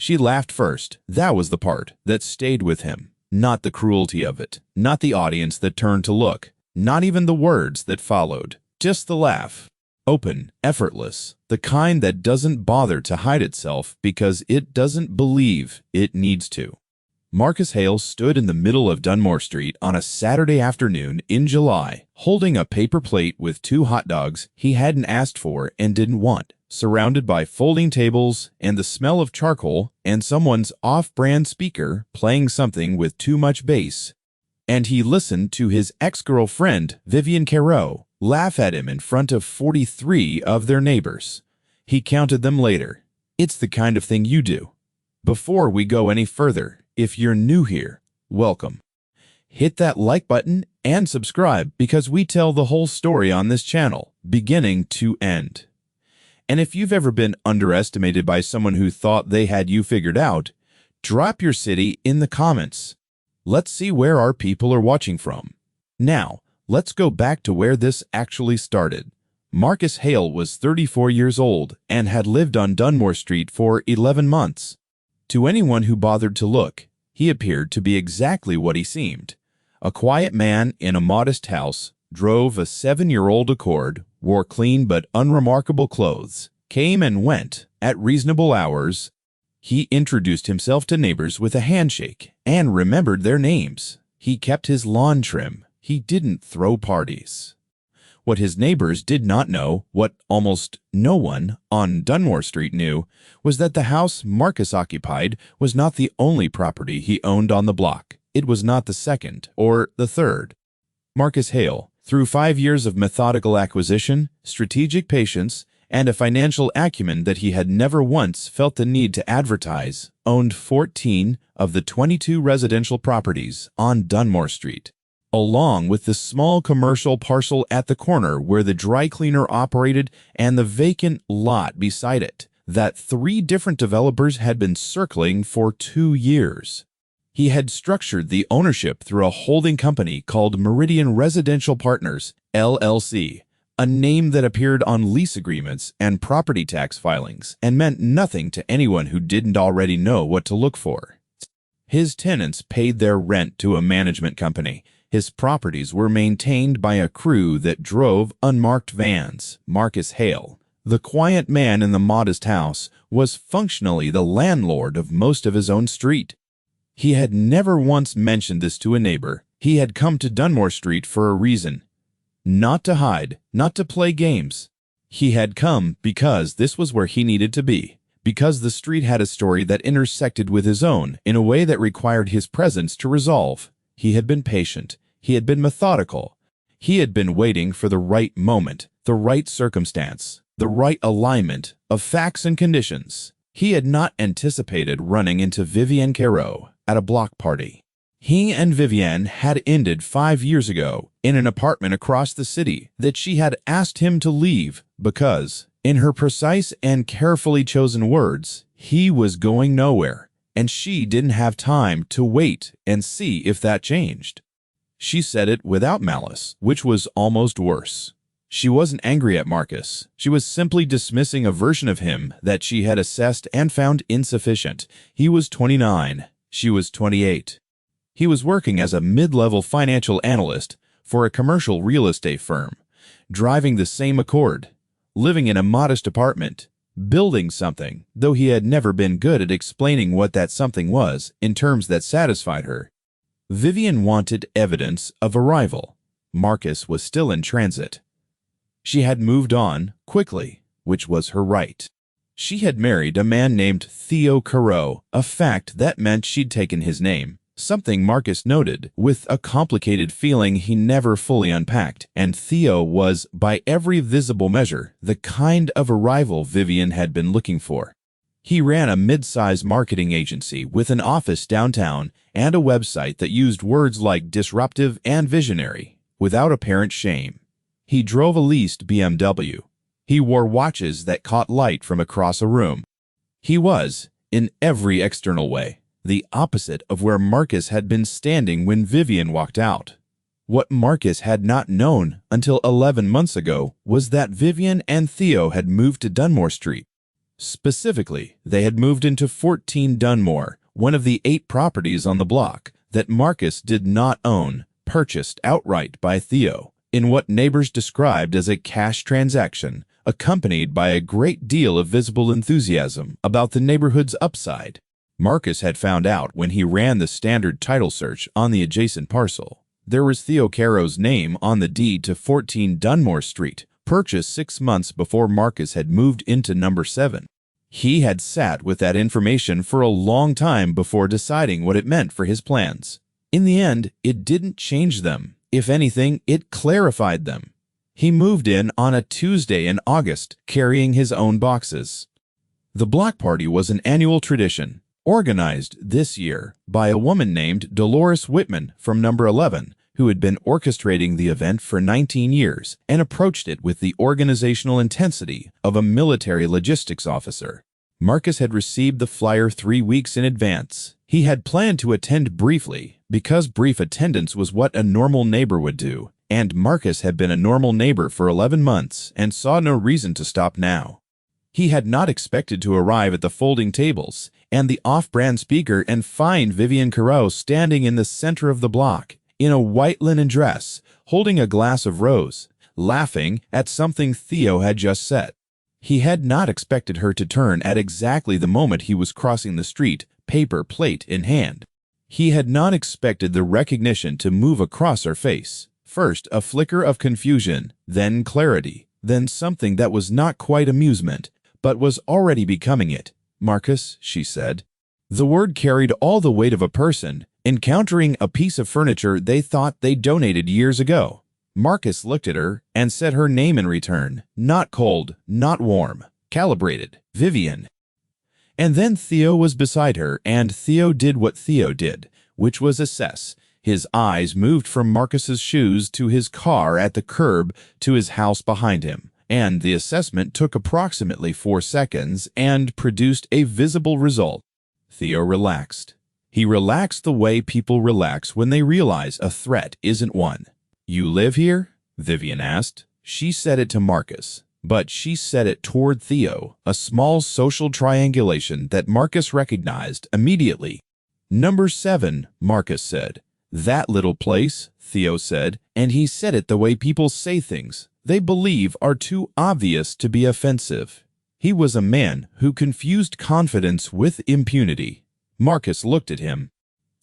She laughed first. That was the part that stayed with him. Not the cruelty of it, not the audience that turned to look, not even the words that followed. Just the laugh. Open, effortless, the kind that doesn't bother to hide itself because it doesn't believe it needs to. Marcus Hale stood in the middle of Dunmore Street on a Saturday afternoon in July, holding a paper plate with 2 hot dogs he hadn't asked for and didn't want, surrounded by folding tables and the smell of charcoal and someone's off-brand speaker playing something with too much bass. And he listened to his ex-girlfriend, Vivian Carew, laugh at him in front of 43 of their neighbors. He counted them later. It's the kind of thing you do. Before we go any further, if you're new here, welcome. Hit that like button and subscribe because we tell the whole story on this channel, beginning to end. And if you've ever been underestimated by someone who thought they had you figured out, drop your city in the comments. Let's see where our people are watching from. Now, let's go back to where this actually started. Marcus Hale was 34 years old and had lived on Dunmore Street for 11 months. To anyone who bothered to look, he appeared to be exactly what he seemed. A quiet man in a modest house, drove a 7-year-old Accord, wore clean but unremarkable clothes, came and went at reasonable hours. He introduced himself to neighbors with a handshake and remembered their names. He kept his lawn trim. He didn't throw parties. What his neighbors did not know, what almost no one on Dunmore Street knew, was that the house Marcus occupied was not the only property he owned on the block. It was not the second or the third. Marcus Hale, through 5 years of methodical acquisition, strategic patience, and a financial acumen that he had never once felt the need to advertise, owned 14 of the 22 residential properties on Dunmore Street, along with the small commercial parcel at the corner where the dry cleaner operated and the vacant lot beside it that 3 different developers had been circling for 2 years. He had structured the ownership through a holding company called Meridian Residential Partners, LLC, a name that appeared on lease agreements and property tax filings and meant nothing to anyone who didn't already know what to look for. His tenants paid their rent to a management company. His properties were maintained by a crew that drove unmarked vans. Marcus Hale, the quiet man in the modest house, was functionally the landlord of most of his own street. He had never once mentioned this to a neighbor. He had come to Dunmore Street for a reason. Not to hide, not to play games. He had come because this was where he needed to be, because the street had a story that intersected with his own in a way that required his presence to resolve. He had been patient. He had been methodical. He had been waiting for the right moment, the right circumstance, the right alignment of facts and conditions. He had not anticipated running into Vivian Carew at a block party. He and Vivian had ended 5 years ago in an apartment across the city that she had asked him to leave because, in her precise and carefully chosen words, he was going nowhere, and she didn't have time to wait and see if that changed. She said it without malice, which was almost worse. She wasn't angry at Marcus. She was simply dismissing a version of him that she had assessed and found insufficient. He was 29. She was 28. He was working as a mid-level financial analyst for a commercial real estate firm, driving the same Accord, living in a modest apartment, building something, though he had never been good at explaining what that something was in terms that satisfied her. Vivian wanted evidence of arrival. Marcus was still in transit. She had moved on quickly, which was her right. She had married a man named Theo Carew, a fact that meant she'd taken his name, something Marcus noted with a complicated feeling he never fully unpacked, and Theo was, by every visible measure, the kind of arrival Vivian had been looking for. He ran a mid-size marketing agency with an office downtown and a website that used words like disruptive and visionary, without apparent shame. He drove a leased BMW. He wore watches that caught light from across a room. He was, in every external way, the opposite of where Marcus had been standing when Vivian walked out. What Marcus had not known until 11 months ago was that Vivian and Theo had moved to Dunmore Street. Specifically, they had moved into 14 Dunmore, one of the 8 properties on the block that Marcus did not own, purchased outright by Theo, in what neighbors described as a cash transaction, accompanied by a great deal of visible enthusiasm about the neighborhood's upside. Marcus had found out when he ran the standard title search on the adjacent parcel. There was Theo Caro's name on the deed to 14 Dunmore Street, purchased 6 months before Marcus had moved into number 7. He had sat with that information for a long time before deciding what it meant for his plans. In the end, it didn't change them. If anything, it clarified them. He moved in on a Tuesday in August, carrying his own boxes. The block party was an annual tradition, organized this year by a woman named Dolores Whitman from number 11, who had been orchestrating the event for 19 years and approached it with the organizational intensity of a military logistics officer. Marcus had received the flyer 3 weeks in advance. He had planned to attend briefly, because brief attendance was what a normal neighbor would do, and Marcus had been a normal neighbor for 11 months and saw no reason to stop now. He had not expected to arrive at the folding tables and the off-brand speaker and find Vivian Carreau standing in the center of the block, in a white linen dress, holding a glass of rose, laughing at something Theo had just said. He had not expected her to turn at exactly the moment he was crossing the street, paper plate in hand. He had not expected the recognition to move across her face. First a flicker of confusion, then clarity, then something that was not quite amusement, but was already becoming it. "Marcus," she said. The word carried all the weight of a person encountering a piece of furniture they thought they donated years ago. Marcus looked at her and said her name in return, not cold, not warm, calibrated, Vivian. And then Theo was beside her, and Theo did what Theo did, which was assess. His eyes moved from Marcus's shoes to his car at the curb to his house behind him, and the assessment took approximately 4 seconds and produced a visible result. Theo relaxed. He relaxed the way people relax when they realize a threat isn't one. "You live here?" Vivian asked. She said it to Marcus, but she said it toward Theo, a small social triangulation that Marcus recognized immediately. "Number 7, Marcus said. "That little place," Theo said, and he said it the way people say things they believe are too obvious to be offensive. He was a man who confused confidence with impunity. Marcus looked at him.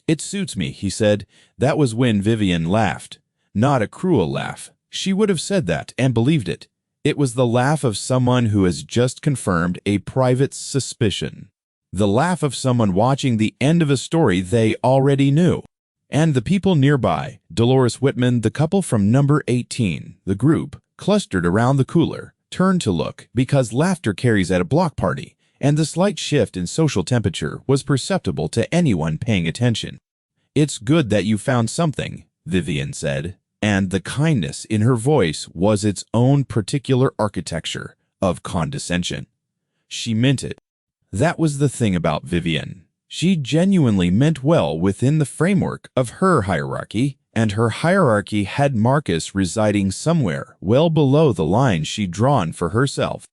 "It suits me," he said. That was when Vivian laughed. Not a cruel laugh. She would have said that and believed it. It was the laugh of someone who has just confirmed a private suspicion. The laugh of someone watching the end of a story they already knew. And the people nearby, Dolores Whitman, the couple from number 18, the group, clustered around the cooler, turned to look because laughter carries at a block party, and the slight shift in social temperature was perceptible to anyone paying attention. "It's good that you found something," Vivian said, and the kindness in her voice was its own particular architecture of condescension. She meant it. That was the thing about Vivian. She genuinely meant well within the framework of her hierarchy, and her hierarchy had Marcus residing somewhere well below the line she'd drawn for herself.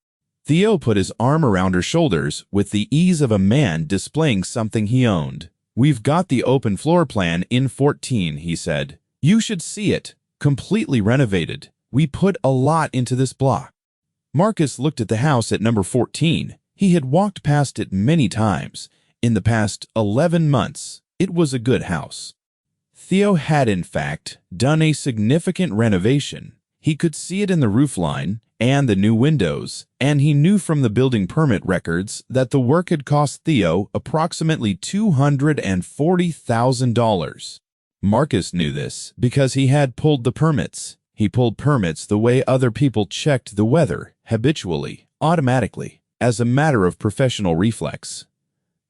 Theo put his arm around her shoulders with the ease of a man displaying something he owned. "We've got the open floor plan in 14, he said. "You should see it. Completely renovated. We put a lot into this block." Marcus looked at the house at number 14. He had walked past it many times. In the past 11 months, it was a good house. Theo had, in fact, done a significant renovation. He could see it in the roofline and the new windows, and he knew from the building permit records that the work had cost Theo approximately $240,000. Marcus knew this because he had pulled the permits. He pulled permits the way other people checked the weather, habitually, automatically, as a matter of professional reflex.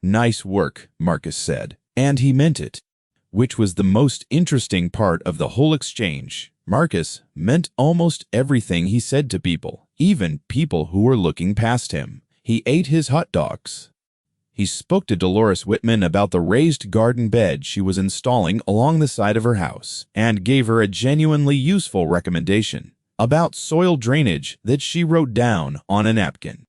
"Nice work," Marcus said, and he meant it, which was the most interesting part of the whole exchange. Marcus meant almost everything he said to people, even people who were looking past him. He ate his hot dogs. He spoke to Dolores Whitman about the raised garden bed she was installing along the side of her house and gave her a genuinely useful recommendation about soil drainage that she wrote down on a napkin.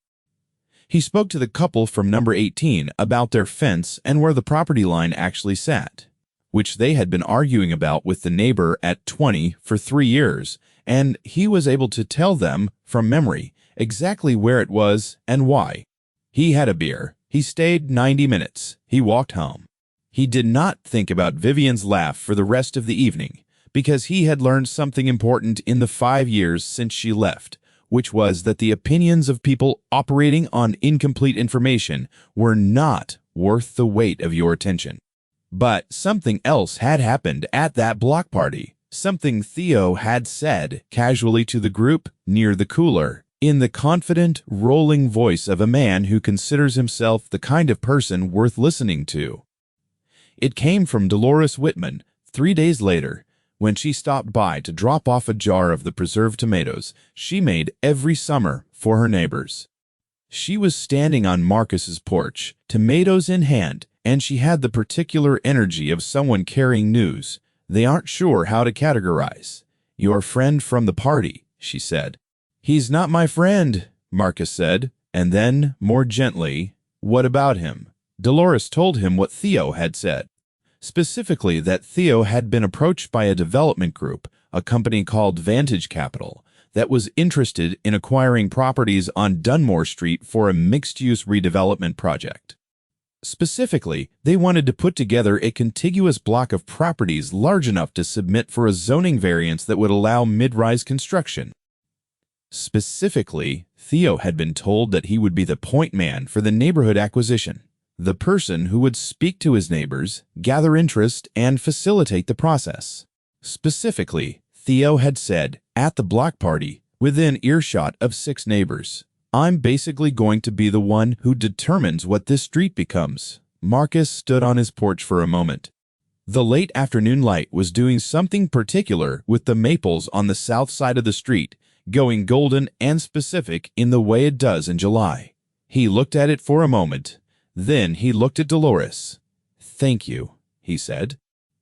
He spoke to the couple from number 18 about their fence and where the property line actually sat, which they had been arguing about with the neighbor at 20 for 3 years, and he was able to tell them from memory exactly where it was and why. He had a beer. He stayed 90 minutes. He walked home. He did not think about Vivian's laugh for the rest of the evening because he had learned something important in the 5 years since she left, which was that the opinions of people operating on incomplete information were not worth the weight of your attention. But something else had happened at that block party, something Theo had said casually to the group near the cooler, in the confident, rolling voice of a man who considers himself the kind of person worth listening to. It came from Dolores Whitman 3 days later, when she stopped by to drop off a jar of the preserved tomatoes she made every summer for her neighbors. She was standing on Marcus's porch, tomatoes in hand, and she had the particular energy of someone carrying news they aren't sure how to categorize. "Your friend from the party," she said. "He's not my friend," Marcus said, and then, more gently, "What about him?" Dolores told him what Theo had said. Specifically that Theo had been approached by a development group, a company called Vantage Capital, that was interested in acquiring properties on Dunmore Street for a mixed-use redevelopment project. Specifically, they wanted to put together a contiguous block of properties large enough to submit for a zoning variance that would allow mid-rise construction. Specifically, Theo had been told that he would be the point man for the neighborhood acquisition, the person who would speak to his neighbors, gather interest, and facilitate the process. Specifically, Theo had said at the block party, within earshot of 6 neighbors, "I'm basically going to be the one who determines what this street becomes." Marcus stood on his porch for a moment. The late afternoon light was doing something particular with the maples on the south side of the street, going golden and specific in the way it does in July. He looked at it for a moment. Then he looked at Dolores. "Thank you," he said.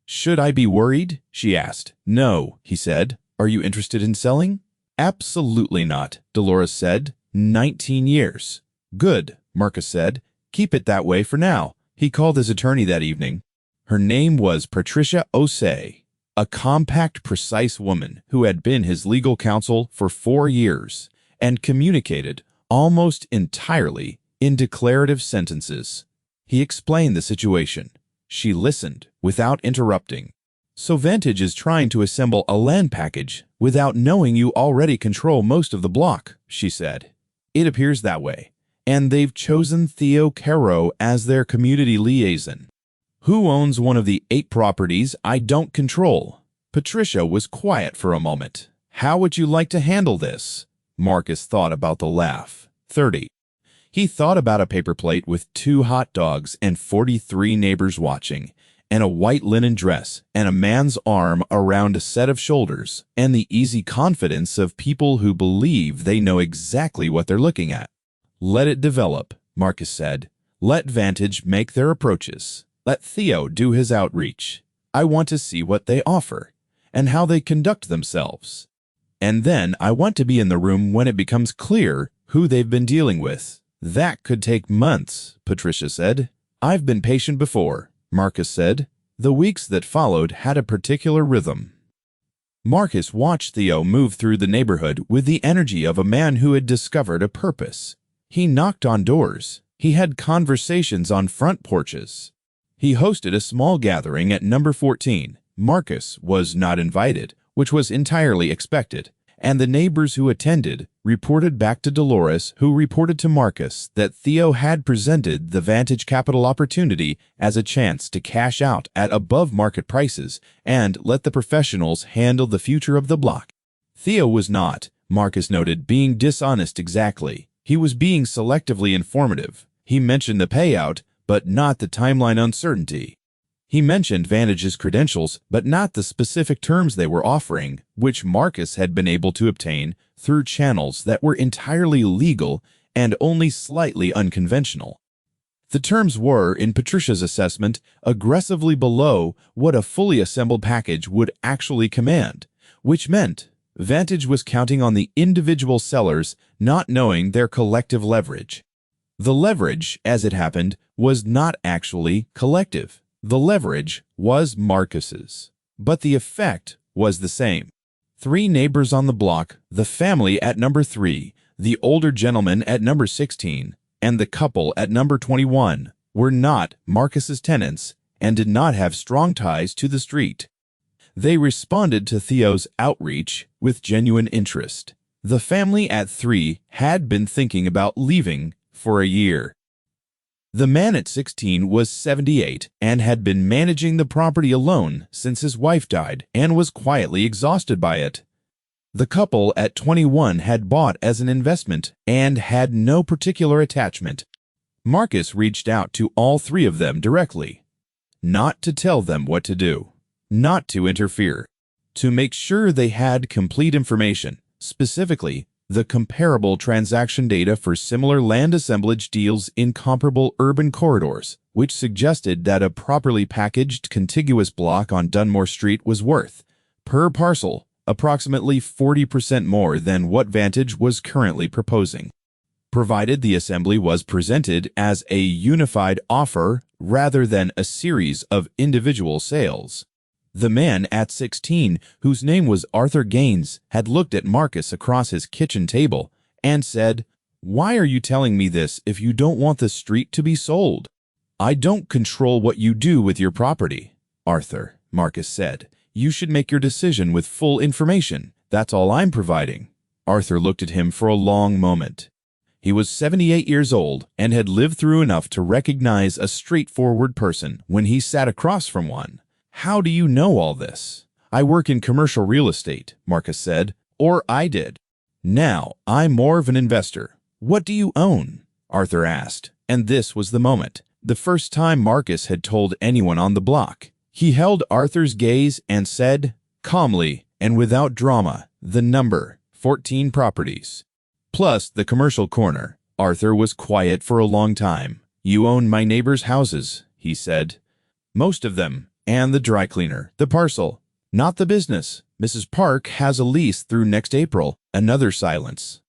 "Should I be worried?" she asked. "No," he said. "Are you interested in selling?" "Absolutely not," Dolores said. 19 years. "Good," Marcus said. "Keep it that way for now." He called his attorney that evening. Her name was Patricia Osei, a compact, precise woman who had been his legal counsel for 4 years and communicated almost entirely in declarative sentences. He explained the situation. She listened without interrupting. "So Vantage is trying to assemble a land package without knowing you already control most of the block," she said. "It appears that way. And they've chosen Theo Caro as their community liaison. Who owns one of the 8 properties I don't control?" Patricia was quiet for a moment. "How would you like to handle this?" Marcus thought about the laugh. 30. He thought about a paper plate with 2 hot dogs and 43 neighbors watching, and a white linen dress, and a man's arm around a set of shoulders, and the easy confidence of people who believe they know exactly what they're looking at. "Let it develop," Marcus said. "Let Vantage make their approaches. Let Theo do his outreach. I want to see what they offer, and how they conduct themselves. And then I want to be in the room when it becomes clear who they've been dealing with." "That could take months," Patricia said. "I've been patient before," Marcus said. The weeks that followed had a particular rhythm. Marcus watched Theo move through the neighborhood with the energy of a man who had discovered a purpose. He knocked on doors. He had conversations on front porches. He hosted a small gathering at number 14. Marcus was not invited, which was entirely expected, and the neighbors who attended reported back to Dolores, who reported to Marcus that Theo had presented the Vantage Capital opportunity as a chance to cash out at above-market prices and let the professionals handle the future of the block. Theo was not, Marcus noted, being dishonest exactly. He was being selectively informative. He mentioned the payout, but not the timeline uncertainty. He mentioned Vantage's credentials, but not the specific terms they were offering, which Marcus had been able to obtain through channels that were entirely legal and only slightly unconventional. The terms were, in Patricia's assessment, aggressively below what a fully assembled package would actually command, which meant Vantage was counting on the individual sellers not knowing their collective leverage. The leverage, as it happened, was not actually collective. The leverage was Marcus's. But the effect was the same. 3 neighbors on the block, the family at number 3, the older gentleman at number 16, and the couple at number 21, were not Marcus's tenants and did not have strong ties to the street. They responded to Theo's outreach with genuine interest. The family at 3 had been thinking about leaving for a year. The man at 16 was 78 and had been managing the property alone since his wife died and was quietly exhausted by it. The couple at 21 had bought as an investment and had no particular attachment. Marcus reached out to all 3 of them directly, not to tell them what to do, not to interfere, to make sure they had complete information, specifically the comparable transaction data for similar land assemblage deals in comparable urban corridors, which suggested that a properly packaged contiguous block on Dunmore Street was worth, per parcel, approximately 40% more than what Vantage was currently proposing, provided the assembly was presented as a unified offer rather than a series of individual sales. The man at 16, whose name was Arthur Gaines, had looked at Marcus across his kitchen table and said, "Why are you telling me this if you don't want the street to be sold?" "I don't control what you do with your property, Arthur," Marcus said. "You should make your decision with full information. That's all I'm providing." Arthur looked at him for a long moment. He was 78 years old and had lived through enough to recognize a straightforward person when he sat across from one. "How do you know all this?" "I work in commercial real estate," Marcus said. "Or I did. Now I'm more of an investor." "What do you own?" Arthur asked. And this was the moment, the first time Marcus had told anyone on the block. He held Arthur's gaze and said, calmly and without drama, the number, 14 properties, plus the commercial corner. Arthur was quiet for a long time. "You own my neighbors' houses," he said. "Most of them. And the dry cleaner, the parcel, not the business. Mrs. Park has a lease through next April." Another silence.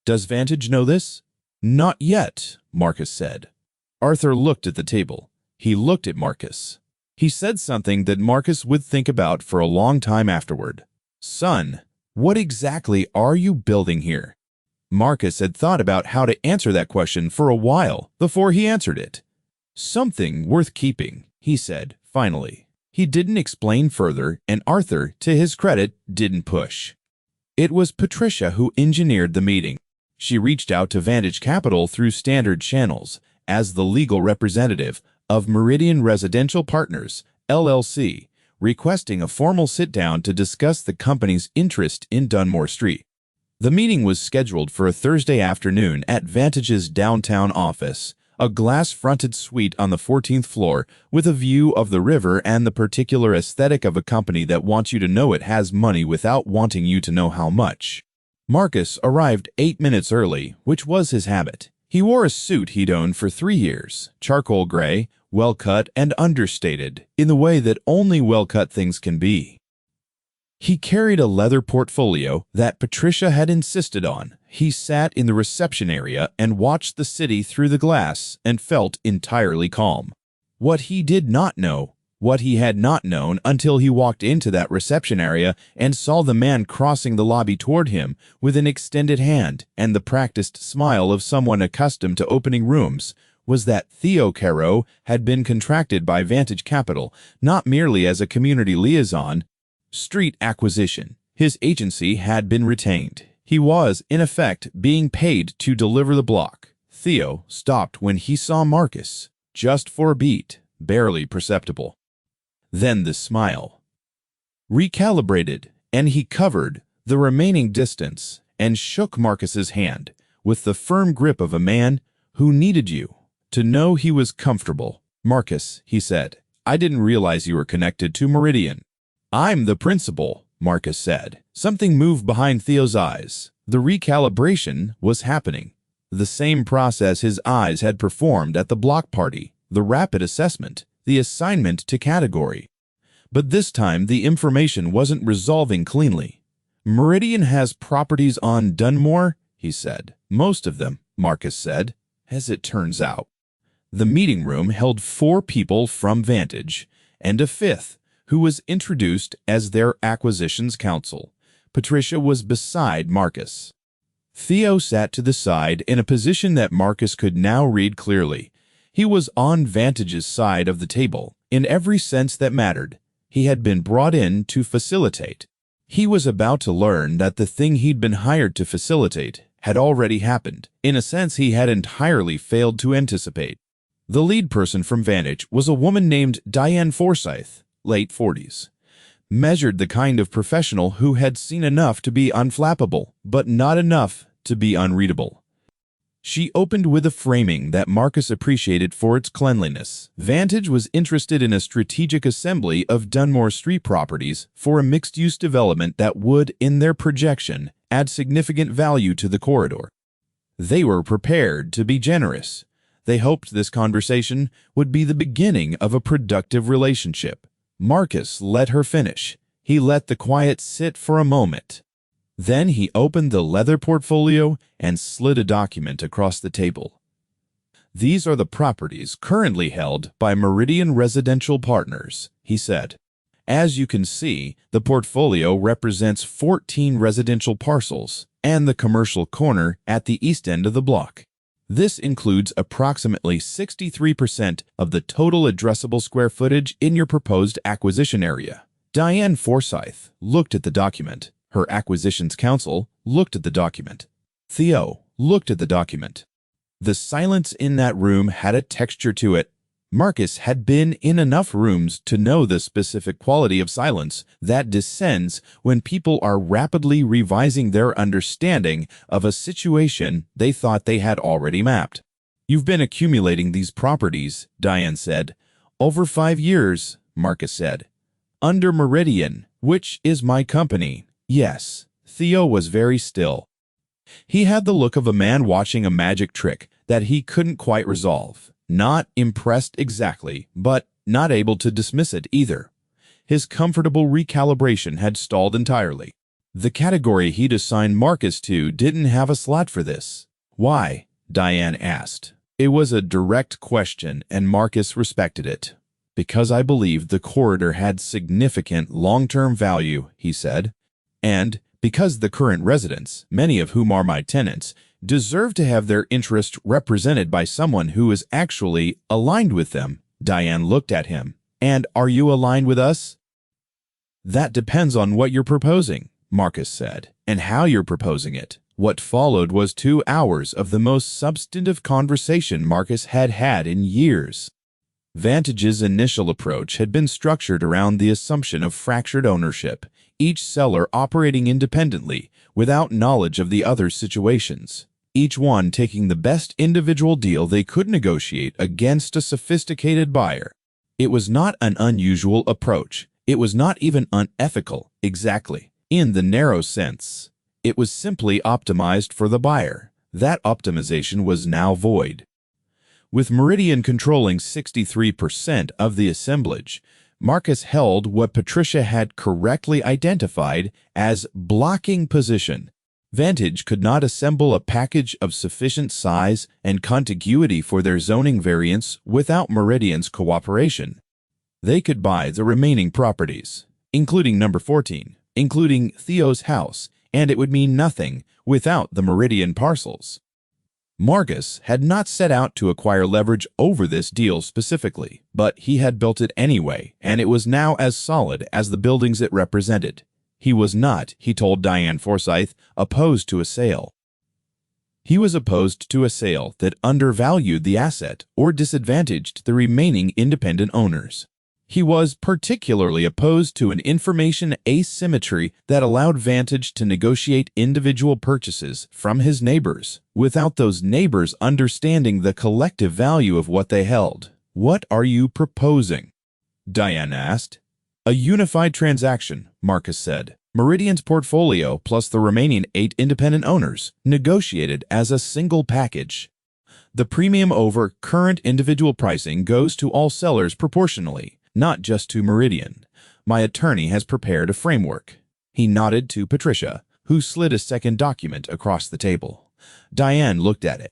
"Does Vantage know this?" "Not yet," Marcus said. Arthur looked at the table. He looked at Marcus. He said something that Marcus would think about for a long time afterward. "Son, what exactly are you building here?" Marcus had thought about how to answer that question for a while before he answered it. "Something worth keeping," he said. Finally, he didn't explain further, and Arthur, to his credit, didn't push. It was Patricia who engineered the meeting. She reached out to Vantage Capital through standard channels as the legal representative of Meridian Residential Partners, LLC, requesting a formal sit-down to discuss the company's interest in Dunmore Street. The meeting was scheduled for a Thursday afternoon at Vantage's downtown office, a glass-fronted suite on the 14th floor with a view of the river and the particular aesthetic of a company that wants you to know it has money without wanting you to know how much. Marcus arrived 8 minutes early, which was his habit. He wore a suit he'd owned for 3 years, charcoal gray, well-cut and understated, in the way that only well-cut things can be. He carried a leather portfolio that Patricia had insisted on. He sat in the reception area and watched the city through the glass and felt entirely calm. What he did not know, what he had not known until he walked into that reception area and saw the man crossing the lobby toward him with an extended hand and the practiced smile of someone accustomed to opening rooms, was that Theo Caro had been contracted by Vantage Capital not merely as a community liaison, street acquisition. His agency had been retained. He was, in effect, being paid to deliver the block. Theo stopped when he saw Marcus, just for a beat, barely perceptible. Then the smile recalibrated, and he covered the remaining distance and shook Marcus's hand with the firm grip of a man who needed you to know he was comfortable. "Marcus," he said, "I didn't realize you were connected to Meridian." "I'm the principal," Marcus said. Something moved behind Theo's eyes. The recalibration was happening. The same process his eyes had performed at the block party, the rapid assessment, the assignment to category. But this time the information wasn't resolving cleanly. "Meridian has properties on Dunmore," he said. "Most of them," Marcus said. As it turns out, the meeting room held 4 people from Vantage, and a 5th, who was introduced as their acquisitions counsel. Patricia was beside Marcus. Theo sat to the side in a position that Marcus could now read clearly. He was on Vantage's side of the table, in every sense that mattered. He had been brought in to facilitate. He was about to learn that the thing he'd been hired to facilitate had already happened, in a sense he had entirely failed to anticipate. The lead person from Vantage was a woman named Diane Forsyth, late 40s. Measured the kind of professional who had seen enough to be unflappable, but not enough to be unreadable. She opened with a framing that Marcus appreciated for its cleanliness. Vantage was interested in a strategic assembly of Dunmore Street properties for a mixed-use development that would, in their projection, add significant value to the corridor. They were prepared to be generous. They hoped this conversation would be the beginning of a productive relationship. Marcus let her finish. He let the quiet sit for a moment. Then he opened the leather portfolio and slid a document across the table. "These are the properties currently held by Meridian Residential Partners," he said. "As you can see, the portfolio represents 14 residential parcels and the commercial corner at the east end of the block. This includes approximately 63% of the total addressable square footage in your proposed acquisition area." Diane Forsyth looked at the document. Her acquisitions counsel looked at the document. Theo looked at the document. The silence in that room had a texture to it. Marcus had been in enough rooms to know the specific quality of silence that descends when people are rapidly revising their understanding of a situation they thought they had already mapped. "You've been accumulating these properties," Diane said. "Over 5 years," Marcus said. "Under Meridian, which is my company." "Yes." Theo was very still. He had the look of a man watching a magic trick that he couldn't quite resolve. Not impressed exactly, but not able to dismiss it either. His comfortable recalibration had stalled entirely. The category he'd assigned Marcus to didn't have a slot for this. "Why?" Diane asked. It was a direct question, and Marcus respected it. "Because I believed the corridor had significant long-term value," he said. "And because the current residents, many of whom are my tenants, deserve to have their interests represented by someone who is actually aligned with them." Diane looked at him. "And are you aligned with us?" "That depends on what you're proposing," Marcus said, "and how you're proposing it." What followed was 2 hours of the most substantive conversation Marcus had had in years. Vantage's initial approach had been structured around the assumption of fractured ownership, each seller operating independently, without knowledge of the other's situations, each one taking the best individual deal they could negotiate against a sophisticated buyer. It was not an unusual approach. It was not even unethical, exactly, in the narrow sense. It was simply optimized for the buyer. That optimization was now void. With Meridian controlling 63% of the assemblage, Marcus held what Patricia had correctly identified as blocking position. Vantage could not assemble a package of sufficient size and contiguity for their zoning variants without Meridian's cooperation. They could buy the remaining properties, including number 14, including Theo's house, and it would mean nothing without the Meridian parcels. Marcus had not set out to acquire leverage over this deal specifically, but he had built it anyway, and it was now as solid as the buildings it represented. He was not, he told Diane Forsyth, opposed to a sale. He was opposed to a sale that undervalued the asset or disadvantaged the remaining independent owners. He was particularly opposed to an information asymmetry that allowed Vantage to negotiate individual purchases from his neighbors without those neighbors understanding the collective value of what they held. "What are you proposing?" Diane asked. "A unified transaction," Marcus said. "Meridian's portfolio plus the remaining 8 independent owners, negotiated as a single package. The premium over current individual pricing goes to all sellers proportionally, not just to Meridian. My attorney has prepared a framework." He nodded to Patricia, who slid a second document across the table. Diane looked at it.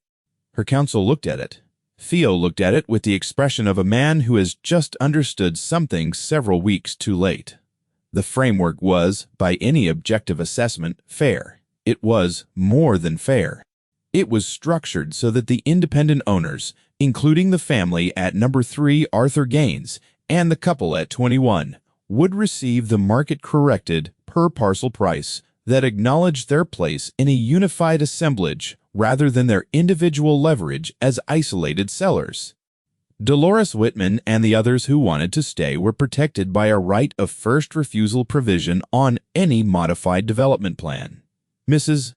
Her counsel looked at it. Theo looked at it with the expression of a man who has just understood something several weeks too late. The framework was, by any objective assessment, fair. It was more than fair. It was structured so that the independent owners, including the family at number 3 Arthur Gaines and the couple at 21, would receive the market-corrected per-parcel price that acknowledged their place in a unified assemblage rather than their individual leverage as isolated sellers. Dolores Whitman and the others who wanted to stay were protected by a right of first refusal provision on any modified development plan. Mrs.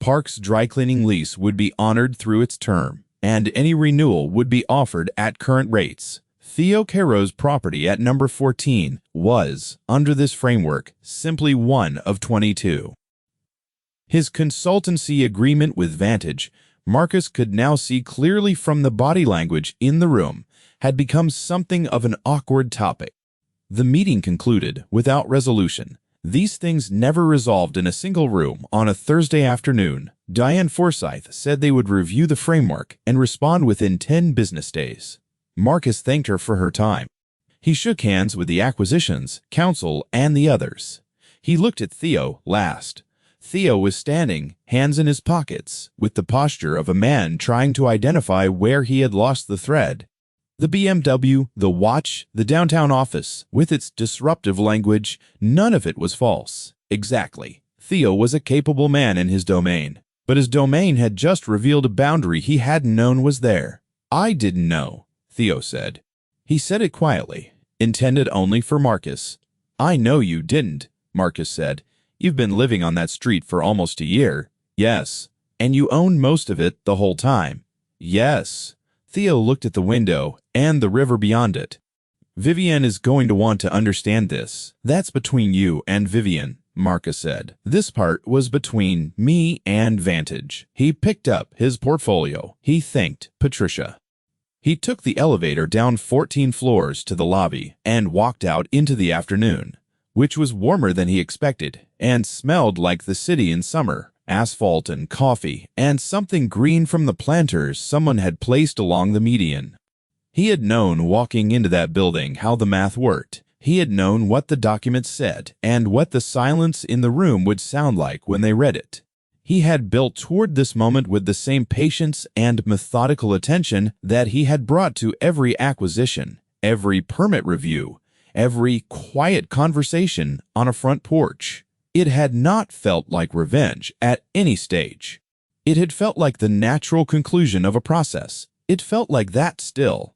Park's dry cleaning lease would be honored through its term, and any renewal would be offered at current rates. Theo Caro's property at number 14 was, under this framework, simply one of 22. His consultancy agreement with Vantage, Marcus could now see clearly from the body language in the room, had become something of an awkward topic. The meeting concluded without resolution. These things never resolved in a single room on a Thursday afternoon. Diane Forsyth said they would review the framework and respond within 10 business days. Marcus thanked her for her time. He shook hands with the acquisitions, counsel, and the others. He looked at Theo last. Theo was standing, hands in his pockets, with the posture of a man trying to identify where he had lost the thread. The BMW, the watch, the downtown office, with its disruptive language, none of it was false. Exactly. Theo was a capable man in his domain, but his domain had just revealed a boundary he hadn't known was there. "I didn't know," Theo said. He said it quietly, intended only for Marcus. "I know you didn't," Marcus said. "You've been living on that street for almost a year." "Yes." "And you owned most of it the whole time." "Yes." Theo looked at the window and the river beyond it. "Vivian is going to want to understand this. That's between you and Vivian," Marcus said. "This part was between me and Vantage." He picked up his portfolio. He thanked Patricia. He took the elevator down 14 floors to the lobby and walked out into the afternoon, which was warmer than he expected and smelled like the city in summer. Asphalt and coffee, and something green from the planters someone had placed along the median. He had known walking into that building how the math worked. He had known what the documents said and what the silence in the room would sound like when they read it. He had built toward this moment with the same patience and methodical attention that he had brought to every acquisition, every permit review, every quiet conversation on a front porch. It had not felt like revenge at any stage. It had felt like the natural conclusion of a process. It felt like that still.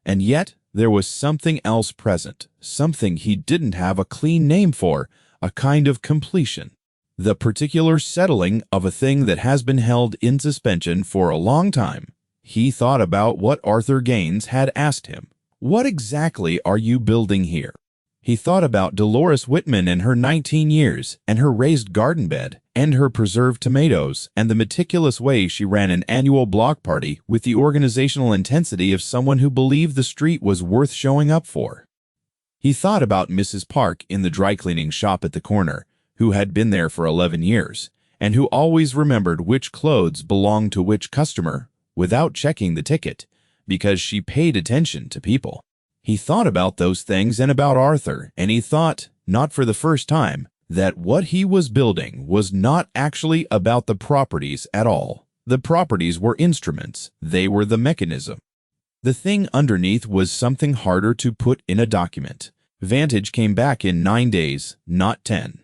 And yet there was something else present, something he didn't have a clean name for, a kind of completion. The particular settling of a thing that has been held in suspension for a long time. He thought about what Arthur Gaines had asked him. "What exactly are you building here?" He thought about Dolores Whitman and her 19 years, and her raised garden bed, and her preserved tomatoes, and the meticulous way she ran an annual block party with the organizational intensity of someone who believed the street was worth showing up for. He thought about Mrs. Park in the dry cleaning shop at the corner, who had been there for 11 years, and who always remembered which clothes belonged to which customer without checking the ticket, because she paid attention to people. He thought about those things and about Arthur, and he thought, not for the first time, that what he was building was not actually about the properties at all. The properties were instruments. They were the mechanism. The thing underneath was something harder to put in a document. Vantage came back in 9 days, not 10.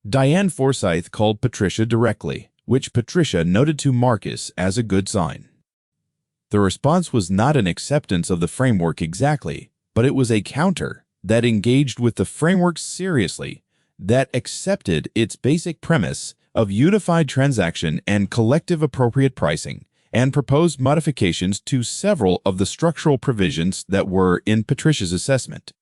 Diane Forsyth called Patricia directly, which Patricia noted to Marcus as a good sign. The response was not an acceptance of the framework exactly, but it was a counter that engaged with the framework seriously, that accepted its basic premise of unified transaction and collective appropriate pricing, and proposed modifications to several of the structural provisions that were, in Patricia's assessment,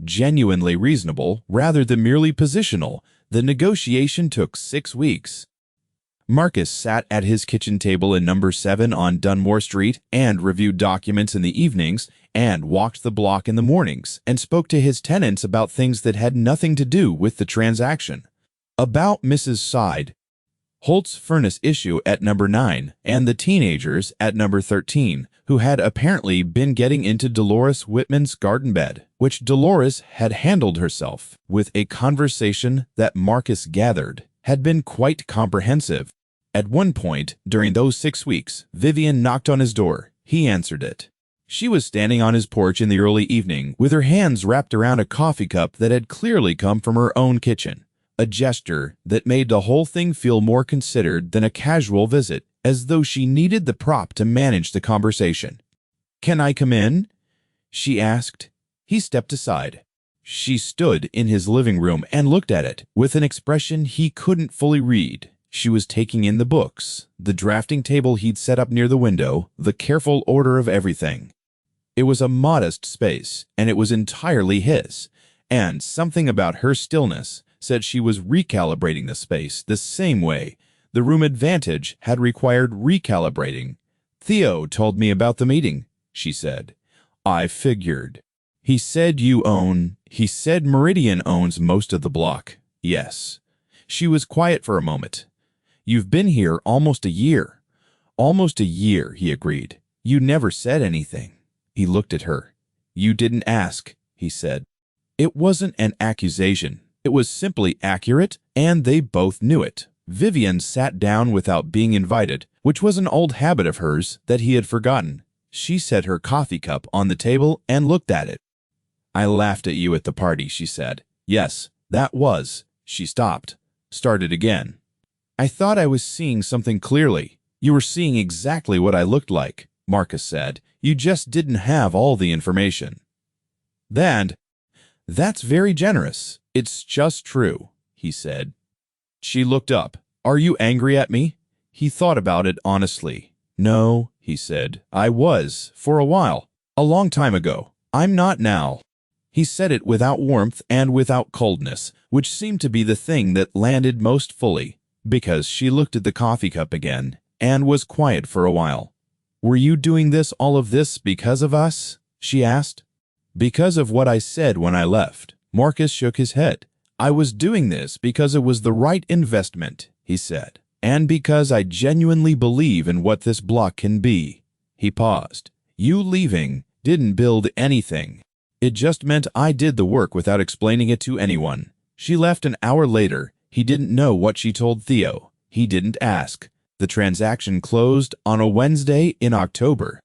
genuinely reasonable rather than merely positional. The negotiation took 6 weeks. Marcus sat at his kitchen table in number 7 on Dunmore Street and reviewed documents in the evenings and walked the block in the mornings and spoke to his tenants about things that had nothing to do with the transaction. About Mrs. Side, Holt's furnace issue at number 9, and the teenagers at number 13, who had apparently been getting into Dolores Whitman's garden bed, which Dolores had handled herself, with a conversation that Marcus gathered had been quite comprehensive. At one point during those 6 weeks, Vivian knocked on his door. He answered it. She was standing on his porch in the early evening, with her hands wrapped around a coffee cup that had clearly come from her own kitchen. A gesture that made the whole thing feel more considered than a casual visit, as though she needed the prop to manage the conversation. "Can I come in?" she asked. He stepped aside. She stood in his living room and looked at it with an expression he couldn't fully read. She was taking in the books, the drafting table he'd set up near the window, the careful order of everything. It was a modest space, and it was entirely his, and something about her stillness said she was recalibrating the space the same way the room advantage had required recalibrating. "Theo told me about the meeting," she said. "I figured. He said Meridian owns most of the block." "Yes." She was quiet for a moment. "You've been here almost a year." "Almost a year," he agreed. "You never said anything." He looked at her. "You didn't ask," he said. It wasn't an accusation. It was simply accurate, and they both knew it. Vivian sat down without being invited, which was an old habit of hers that he had forgotten. She set her coffee cup on the table and looked at it. "I laughed at you at the party," she said. "Yes, that was." She stopped, started again. "I thought I was seeing something clearly." "You were seeing exactly what I looked like," Marcus said. "You just didn't have all the information." "That's very generous. It's just true," he said. She looked up. "Are you angry at me?" He thought about it honestly. "No," he said. "I was, for a while. A long time ago. I'm not now." He said it without warmth and without coldness, which seemed to be the thing that landed most fully, because she looked at the coffee cup again and was quiet for a while. "Were you doing all of this because of us?" she asked. "Because of what I said when I left." Marcus shook his head. "I was doing this because it was the right investment," he said, "and because I genuinely believe in what this block can be." He paused. "You leaving didn't build anything. It just meant I did the work without explaining it to anyone." She left an hour later. He didn't know what she told Theo. He didn't ask. The transaction closed on a Wednesday in October.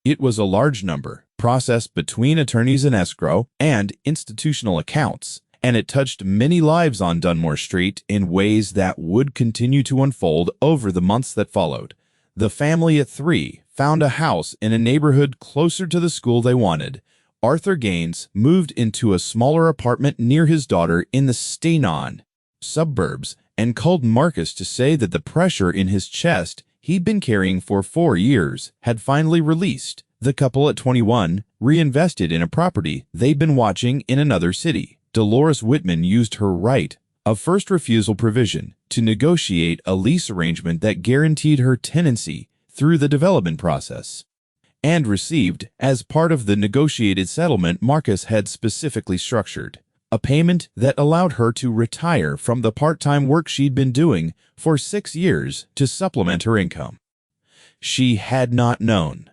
It was a large number, processed between attorneys and escrow and institutional accounts, and it touched many lives on Dunmore Street in ways that would continue to unfold over the months that followed. The family at 3 found a house in a neighborhood closer to the school they wanted. Arthur Gaines moved into a smaller apartment near his daughter in the Stainon suburbs and called Marcus to say that the pressure in his chest he'd been carrying for 4 years had finally released. The couple at 21 reinvested in a property they'd been watching in another city. Dolores Whitman used her right of first refusal provision to negotiate a lease arrangement that guaranteed her tenancy through the development process, and received, as part of the negotiated settlement Marcus had specifically structured, a payment that allowed her to retire from the part-time work she'd been doing for 6 years to supplement her income. She had not known,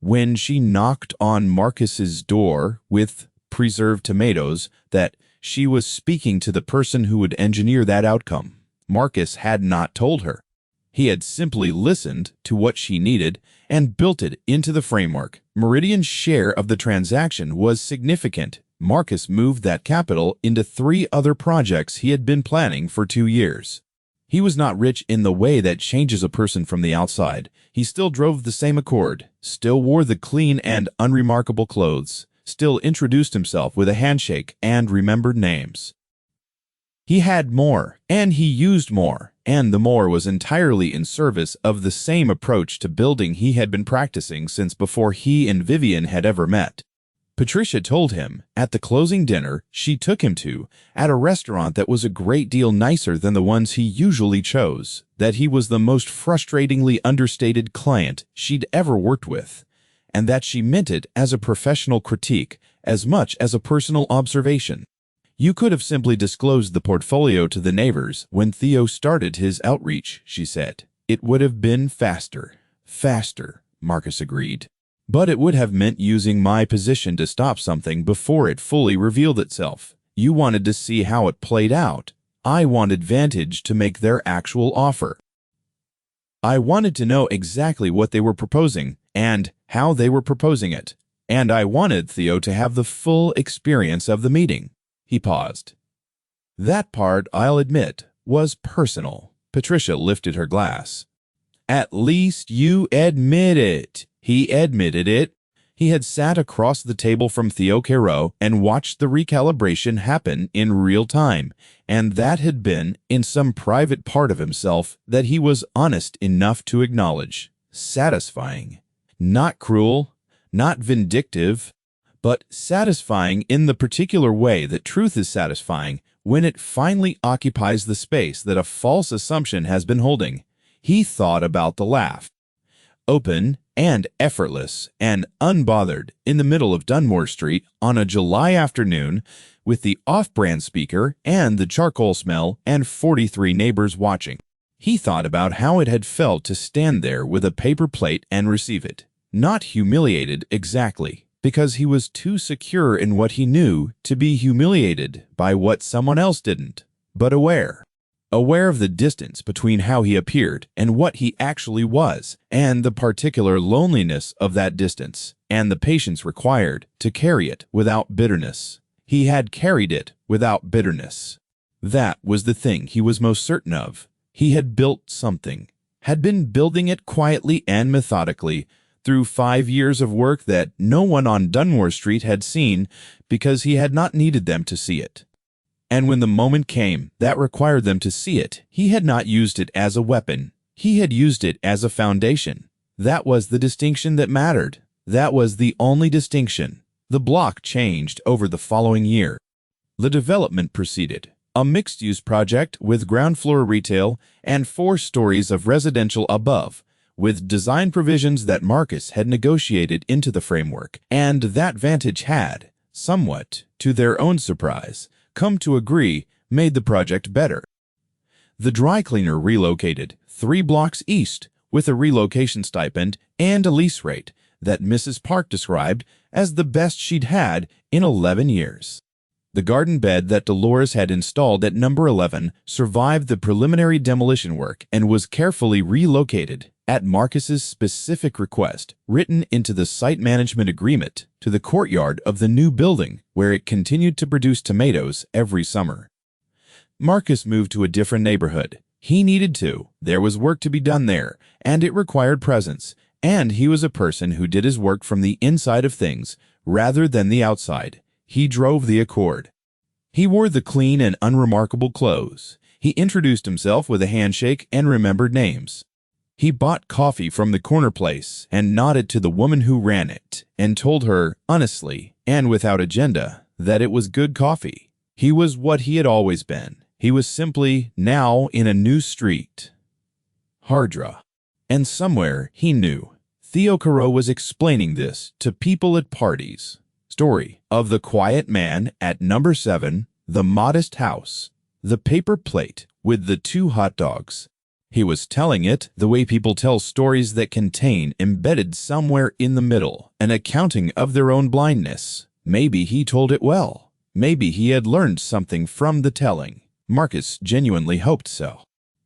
when she knocked on Marcus's door with preserved tomatoes, that she was speaking to the person who would engineer that outcome. Marcus had not told her. He had simply listened to what she needed and built it into the framework. Meridian's share of the transaction was significant. Marcus moved that capital into 3 other projects he had been planning for 2 years. He was not rich in the way that changes a person from the outside. He still drove the same Accord, still wore the clean and unremarkable clothes, still introduced himself with a handshake and remembered names. He had more, and he used more, and the more was entirely in service of the same approach to building he had been practicing since before he and Vivian had ever met. Patricia told him, at the closing dinner she took him to, at a restaurant that was a great deal nicer than the ones he usually chose, that he was the most frustratingly understated client she'd ever worked with, and that she meant it as a professional critique as much as a personal observation. You could have simply disclosed the portfolio to the neighbors when Theo started his outreach, she said. It would have been faster. Faster, Marcus agreed. But it would have meant using my position to stop something before it fully revealed itself. You wanted to see how it played out. I wanted Vantage to make their actual offer. I wanted to know exactly what they were proposing and how they were proposing it. And I wanted Theo to have the full experience of the meeting. He paused. That part, I'll admit, was personal. Patricia lifted her glass. At least you admit it. He admitted it. He had sat across the table from Theo Careau and watched the recalibration happen in real time, and that had been, in some private part of himself, that he was honest enough to acknowledge. Satisfying. Not cruel, not vindictive, but satisfying in the particular way that truth is satisfying when it finally occupies the space that a false assumption has been holding. He thought about the laugh. Open and effortless and unbothered in the middle of Dunmore Street on a July afternoon with the off-brand speaker and the charcoal smell and 43 neighbors watching. He thought about how it had felt to stand there with a paper plate and receive it. Not humiliated exactly, because he was too secure in what he knew to be humiliated by what someone else didn't, but aware. Aware of the distance between how he appeared and what he actually was, and the particular loneliness of that distance, and the patience required to carry it without bitterness. He had carried it without bitterness. That was the thing he was most certain of. He had built something, had been building it quietly and methodically through 5 years of work that no one on Dunmore Street had seen because he had not needed them to see it. And when the moment came that required them to see it, he had not used it as a weapon. He had used it as a foundation. That was the distinction that mattered. That was the only distinction. The block changed over the following year. The development proceeded. A mixed-use project with ground floor retail and 4 stories of residential above, with design provisions that Marcus had negotiated into the framework, and that Vantage had, somewhat to their own surprise, come to agree made the project better. The dry cleaner relocated 3 blocks east with a relocation stipend and a lease rate that Mrs. Park described as the best she'd had in 11 years. The garden bed that Dolores had installed at number 11 survived the preliminary demolition work and was carefully relocated at Marcus's specific request, written into the site management agreement, to the courtyard of the new building where it continued to produce tomatoes every summer. Marcus moved to a different neighborhood. He needed to. There was work to be done there, and it required presence, and he was a person who did his work from the inside of things rather than the outside. He drove the Accord. He wore the clean and unremarkable clothes. He introduced himself with a handshake and remembered names. He bought coffee from the corner place and nodded to the woman who ran it and told her, honestly and without agenda, that it was good coffee. He was what he had always been. He was simply now in a new street. Hardra. And somewhere, he knew, Theo Careau was explaining this to people at parties. Story of the quiet man at number 7, the modest house, the paper plate with the 2 hot dogs. He was telling it the way people tell stories that contain, embedded somewhere in the middle, an accounting of their own blindness. Maybe he told it well. Maybe he had learned something from the telling. Marcus genuinely hoped so.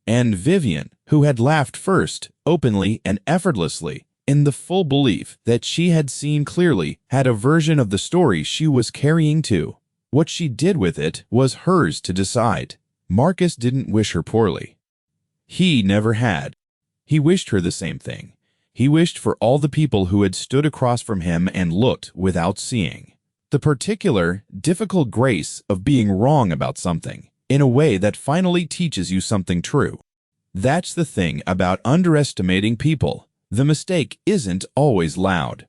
And Vivian, who had laughed first, openly and effortlessly, in the full belief that she had seen clearly, had a version of the story she was carrying too. What she did with it was hers to decide. Marcus didn't wish her poorly. He never had. He wished her the same thing. He wished for all the people who had stood across from him and looked without seeing. The particular, difficult grace of being wrong about something, in a way that finally teaches you something true. That's the thing about underestimating people. The mistake isn't always loud.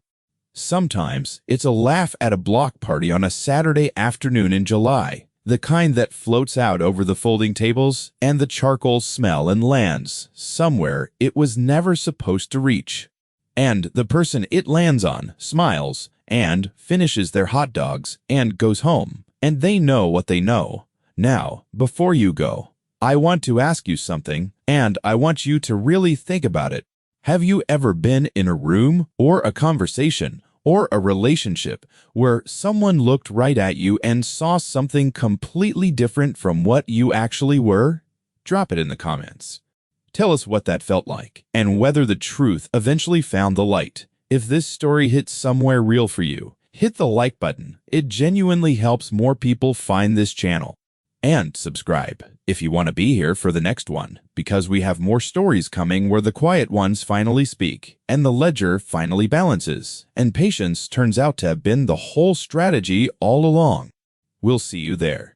Sometimes it's a laugh at a block party on a Saturday afternoon in July, the kind that floats out over the folding tables and the charcoal smell and lands somewhere it was never supposed to reach. And the person it lands on smiles and finishes their hot dogs and goes home and they know what they know. Now, before you go, I want to ask you something, and I want you to really think about it. Have you ever been in a room or a conversation or a relationship where someone looked right at you and saw something completely different from what you actually were? Drop it in the comments. Tell us what that felt like and whether the truth eventually found the light. If this story hits somewhere real for you, hit the like button. It genuinely helps more people find this channel. And subscribe if you want to be here for the next one, because we have more stories coming where the quiet ones finally speak and the ledger finally balances, and patience turns out to have been the whole strategy all along. We'll see you there.